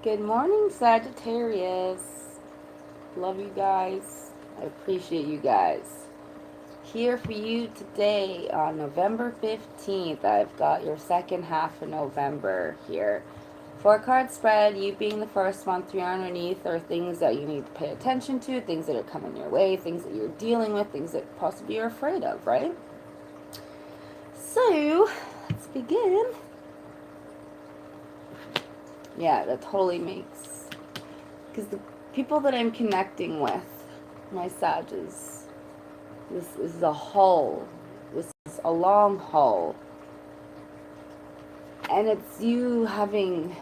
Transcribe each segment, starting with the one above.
Good morning, Sagittarius. Love you guys. I appreciate you guys. Here for you today on November 15th. I've got your second half of November here. 4 card spread, you being the first one, 3 underneath are things that you need to pay attention to, things that are coming your way, things that you're dealing with, things that possibly you're afraid of, right? So, let's begin. Yeah, that totally makes, because the people that I'm connecting with, my Sages, this is a haul. This is a long haul. And it's you having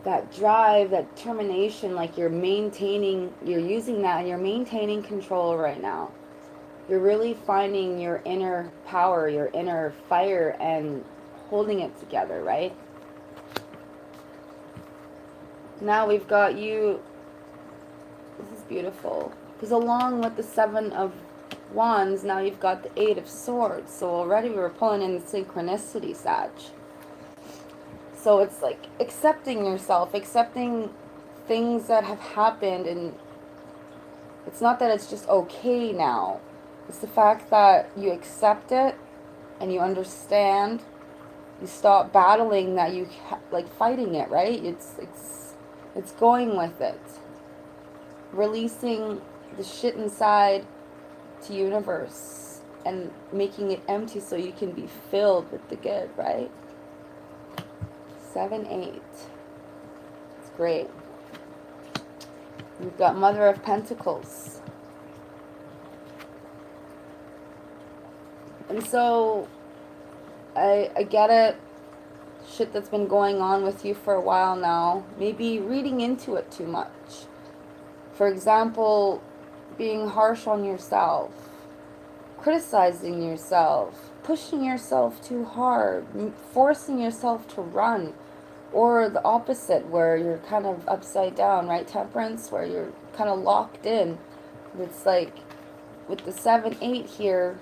that drive, that determination, like you're using that and you're maintaining control right now. You're really finding your inner power, your inner fire, and holding it together, right? Now we've got you. This is beautiful. Because along with the 7 of Wands, now you've got the 8 of Swords. So already we were pulling in the synchronicity, Sag. So it's like accepting yourself, accepting things that have happened. And it's not that it's just okay now. It's the fact that you accept it and you understand. You stop battling that you like fighting it, right? It's going with it. Releasing the shit inside to universe and making it empty so you can be filled with the good, right? 7, 8. It's great. We've got Mother of Pentacles. And so I get it. Shit that's been going on with you for a while now. Maybe reading into it too much. For example, being harsh on yourself, criticizing yourself, pushing yourself too hard, forcing yourself to run, or the opposite where you're kind of upside down, right? Temperance, where you're kind of locked in. It's like with the 7, 8 here,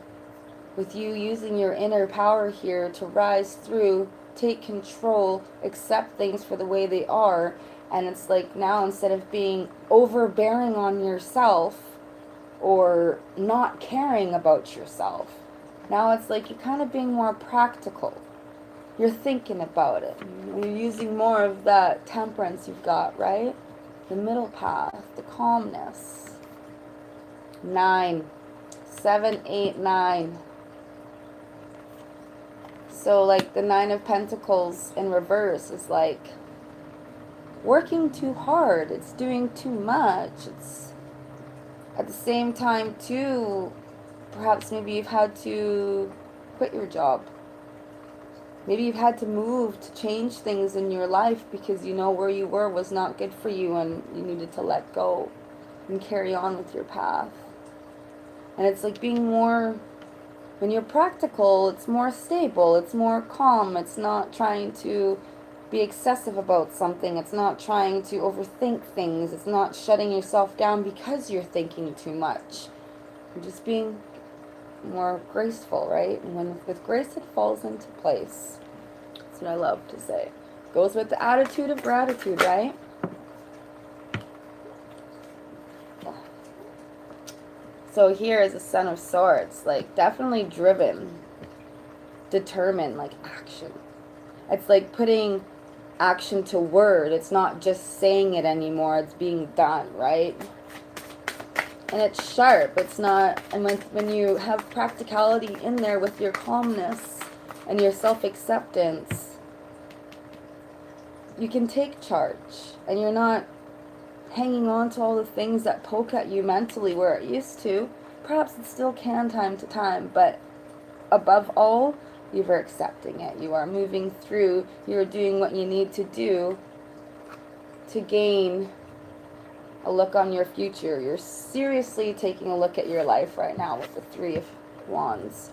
with you using your inner power here to rise through, take control, accept things for the way they are. And it's like now, instead of being overbearing on yourself or not caring about yourself, now it's like you're kind of being more practical. You're thinking about it. You're using more of that temperance you've got, right? The middle path, the calmness. 9. 7, 8, 9. So like the 9 of Pentacles in reverse is like working too hard. It's doing too much. It's at the same time too, perhaps maybe you've had to quit your job. Maybe you've had to move to change things in your life because you know where you were was not good for you and you needed to let go and carry on with your path. And it's like being more, when you're practical, it's more stable, it's more calm, it's not trying to be excessive about something, it's not trying to overthink things, it's not shutting yourself down because you're thinking too much. You're just being more graceful, right? And when with grace it falls into place. That's what I love to say. Goes with the attitude of gratitude, right? So here is a Son of Swords, like definitely driven, determined, like action. It's like putting action to word. It's not just saying it anymore, it's being done, right? And it's sharp. It's not, and when you have practicality in there with your calmness and your self-acceptance, you can take charge and you're not hanging on to all the things that poke at you mentally where it used to. Perhaps it still can time to time, but above all, you are accepting it. You are moving through. You're doing what you need to do to gain a look on your future. You're seriously taking a look at your life right now with the 3 of Wands.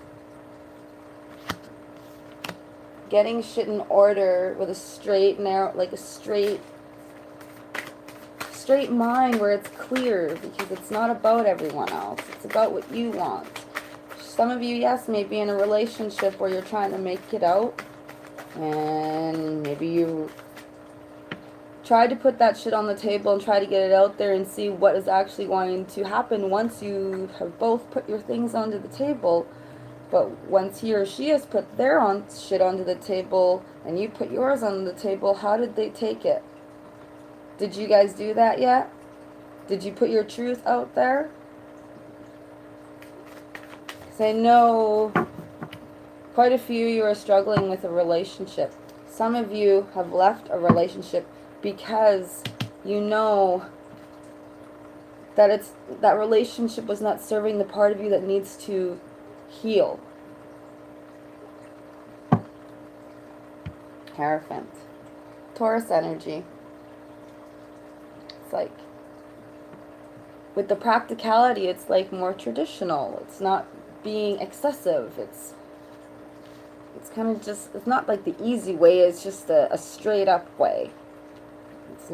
Getting shit in order with a straight, narrow, like a straight mind where it's clear, because it's not about everyone else. It's about what you want. Some of you, yes, may be in a relationship where you're trying to make it out, and maybe you try to put that shit on the table and try to get it out there and see what is actually going to happen once you have both put your things onto the table. But once he or she has put their shit onto the table and you put yours on the table, how did they take it? Did you guys do that yet? Did you put your truth out there? Because I know quite a few of you are struggling with a relationship. Some of you have left a relationship because you know that that relationship was not serving the part of you that needs to heal. Hierophant. Taurus energy. It's like, with the practicality, it's like more traditional. It's not being excessive. It's kind of just, it's not like the easy way, it's just a straight up way. It's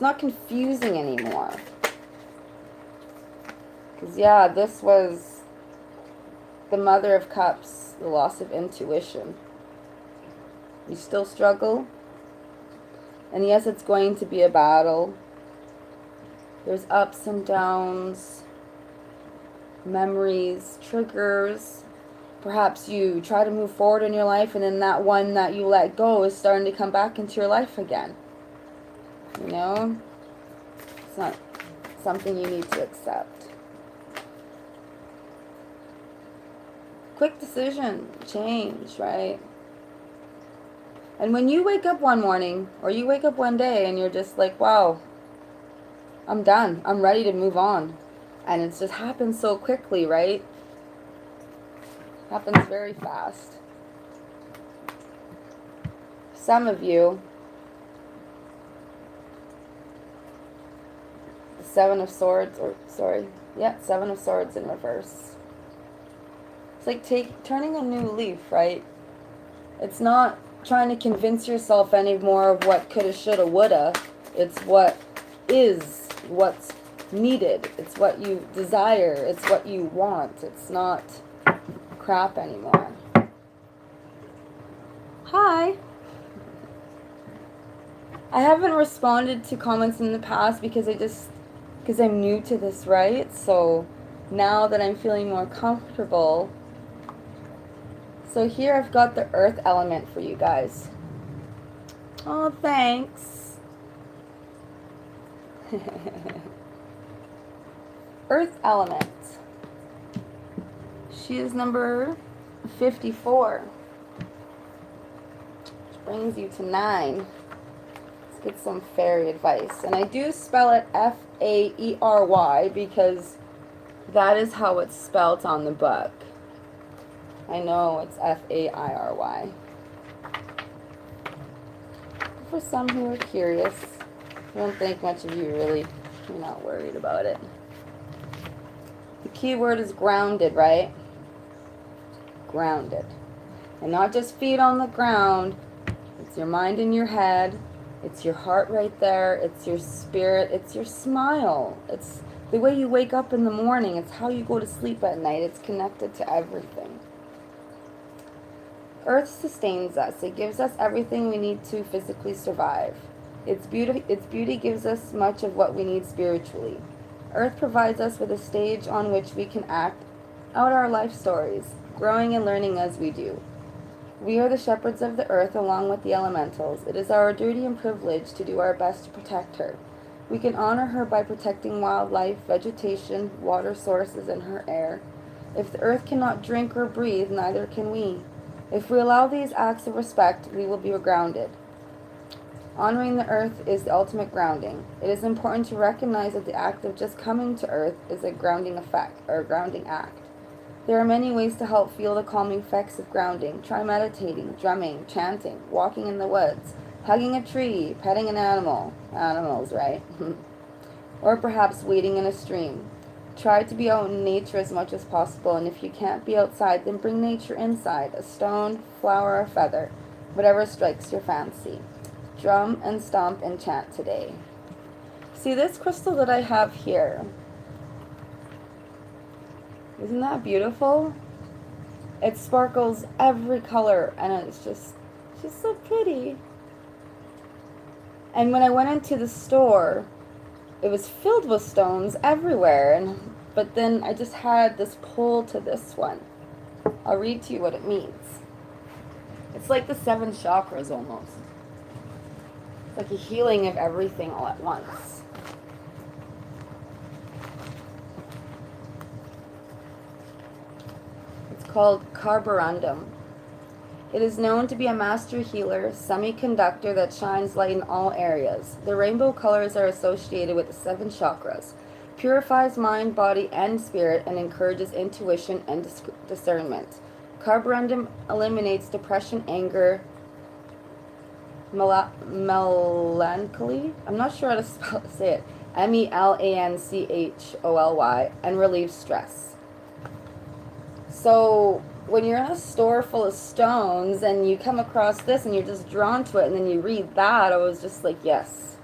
not confusing anymore. Because, yeah, this was the Mother of Cups, the loss of intuition. You still struggle? And yes, it's going to be a battle. There's ups and downs, memories, triggers. Perhaps you try to move forward in your life and then that one that you let go is starting to come back into your life again. You know? It's not something you need to accept. Quick decision, change, right? And when you wake up one morning, or you wake up one day and you're just like, wow, I'm done. I'm ready to move on. And it just happens so quickly, right? Happens very fast. Some of you, the Seven of Swords in reverse. It's like turning a new leaf, right? It's not trying to convince yourself anymore of what coulda, shoulda, woulda. It's what is, what's needed. It's what you desire. It's what you want. It's not crap anymore. Hi. I haven't responded to comments in the past because I'm new to this, right? So now that I'm feeling more comfortable. So here I've got the earth element for you guys. Oh, thanks. Earth element. She is number 54. Which brings you to 9. Let's get some fairy advice. And I do spell it F-A-E-R-Y because that is how it's spelled on the book. I know it's F-A-I-R-Y. For some who are curious, I don't think much of you really, you're not worried about it. The key word is grounded, right? Grounded. And not just feet on the ground. It's your mind in your head. It's your heart right there. It's your spirit. It's your smile. It's the way you wake up in the morning. It's how you go to sleep at night. It's connected to everything. Earth sustains us. It gives us everything we need to physically survive. Its beauty gives us much of what we need spiritually. Earth provides us with a stage on which we can act out our life stories, growing and learning as we do. We are the shepherds of the earth along with the elementals. It is our duty and privilege to do our best to protect her. We can honor her by protecting wildlife, vegetation, water sources, and her air. If the earth cannot drink or breathe, neither can we. If we allow these acts of respect, we will be grounded. Honoring the earth is the ultimate grounding. It is important to recognize that the act of just coming to earth is a grounding effect, or a grounding act. There are many ways to help feel the calming effects of grounding. Try meditating, drumming, chanting, walking in the woods, hugging a tree, petting an animal. Animals, right? Or perhaps wading in a stream. Try to be out in nature as much as possible, and if you can't be outside, then bring nature inside. A stone, flower, or feather, whatever strikes your fancy. Drum and stomp and chant today. See this crystal that I have here? Isn't that beautiful? It sparkles every color, and it's just She's so pretty. And when I went into the store, it was filled with stones everywhere. But then I just had this pull to this one. I'll read to you what it means. It's like the 7 chakras almost. It's like a healing of everything all at once. It's called carborundum. It is known to be a master healer, semiconductor that shines light in all areas. The rainbow colors are associated with the 7 chakras, purifies mind, body, and spirit, and encourages intuition and discernment. Carborundum eliminates depression, anger, melancholy, I'm not sure how to say it, melancholy, and relieves stress. So when you're in a store full of stones and you come across this and you're just drawn to it and then you read that, I was just like, yes,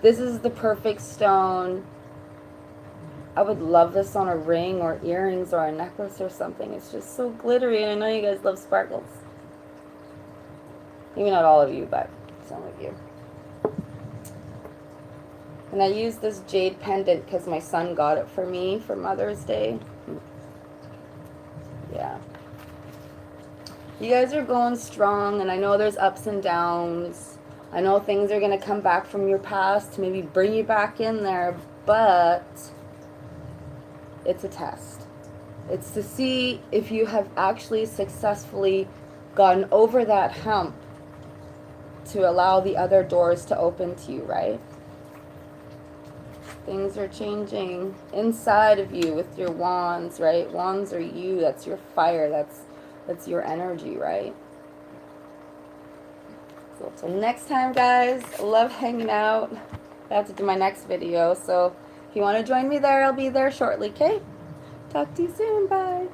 this is the perfect stone. I would love this on a ring or earrings or a necklace or something. It's just so glittery, and I know you guys love sparkles. Maybe not all of you, but some of you. And I used this jade pendant because my son got it for me for Mother's Day. Yeah. You guys are going strong, and I know there's ups and downs. I know things are going to come back from your past to maybe bring you back in there, but it's a test. It's to see if you have actually successfully gotten over that hump to allow the other doors to open to you, right? Things are changing inside of you with your wands, right? Wands are you. That's your fire. That's your energy, right? So till next time, guys. I love hanging out. I have to do my next video, so if you want to join me there, I'll be there shortly, okay? Talk to you soon. Bye.